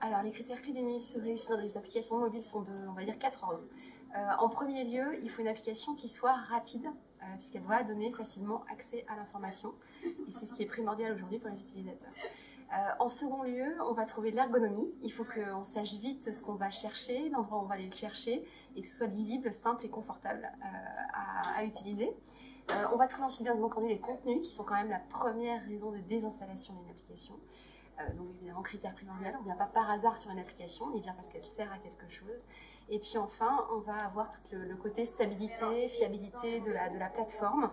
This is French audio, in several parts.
Alors, les critères clés d'une réussite dans les applications mobiles sont de, on va dire, 4 ordres. En premier lieu, il faut une application qui soit rapide, puisqu'elle doit donner facilement accès à l'information. Et c'est ce qui est primordial aujourd'hui pour les utilisateurs. En second lieu, on va trouver l'ergonomie. Il faut qu'on sache vite ce qu'on va chercher, l'endroit où on va aller le chercher, et que ce soit lisible, simple et confortable à utiliser. On va trouver ensuite bien entendu les contenus, qui sont quand même la première raison de désinstallation d'une application. Donc évidemment, critère primordial, on ne vient pas par hasard sur une application, on y vient parce qu'elle sert à quelque chose. Et puis enfin, on va avoir tout le côté stabilité, fiabilité de la plateforme.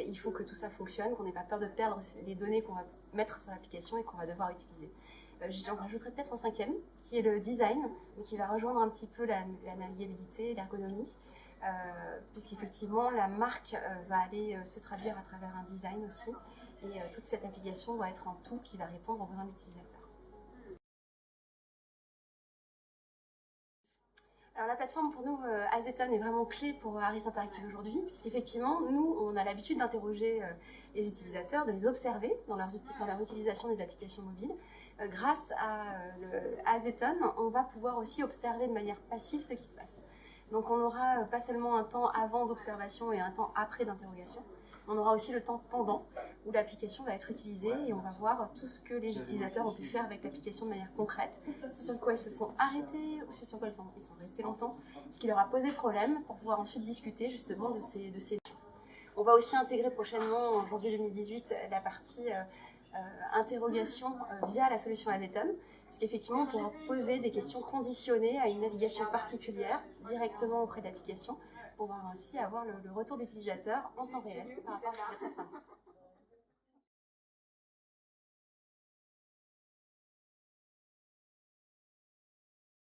Il faut que tout ça fonctionne, qu'on n'ait pas peur de perdre les données qu'on va mettre sur l'application et qu'on va devoir utiliser. J'en rajouterai peut-être un cinquième, qui est le design, qui va rejoindre un petit peu la navigabilité et l'ergonomie. Puisqu'effectivement, la marque va aller se traduire à travers un design aussi. Et toute cette application doit être un tout qui va répondre aux besoins de l'utilisateur. Alors la plateforme pour nous, Azeton, est vraiment clé pour Harris Interactive aujourd'hui, puisqu'effectivement, nous, on a l'habitude d'interroger les utilisateurs, de les observer dans leur utilisation des applications mobiles. Grâce à Azeton, on va pouvoir aussi observer de manière passive ce qui se passe. Donc on n'aura pas seulement un temps avant d'observation et un temps après d'interrogation, on aura aussi le temps pendant où l'application va être utilisée et on va voir tout ce que les utilisateurs ont pu faire avec l'application de manière concrète, ce sur quoi ils se sont arrêtés ou ce sur quoi ils sont restés longtemps, ce qui leur a posé problème pour pouvoir ensuite discuter justement de ces On va aussi intégrer prochainement, en janvier 2018, la partie interrogation via la solution Azeton, puisqu'effectivement on pourra poser des questions conditionnées à une navigation particulière directement auprès de l'application pour pouvoir ainsi avoir le retour d'utilisateur en temps réel par rapport à ce qui est en train de faire.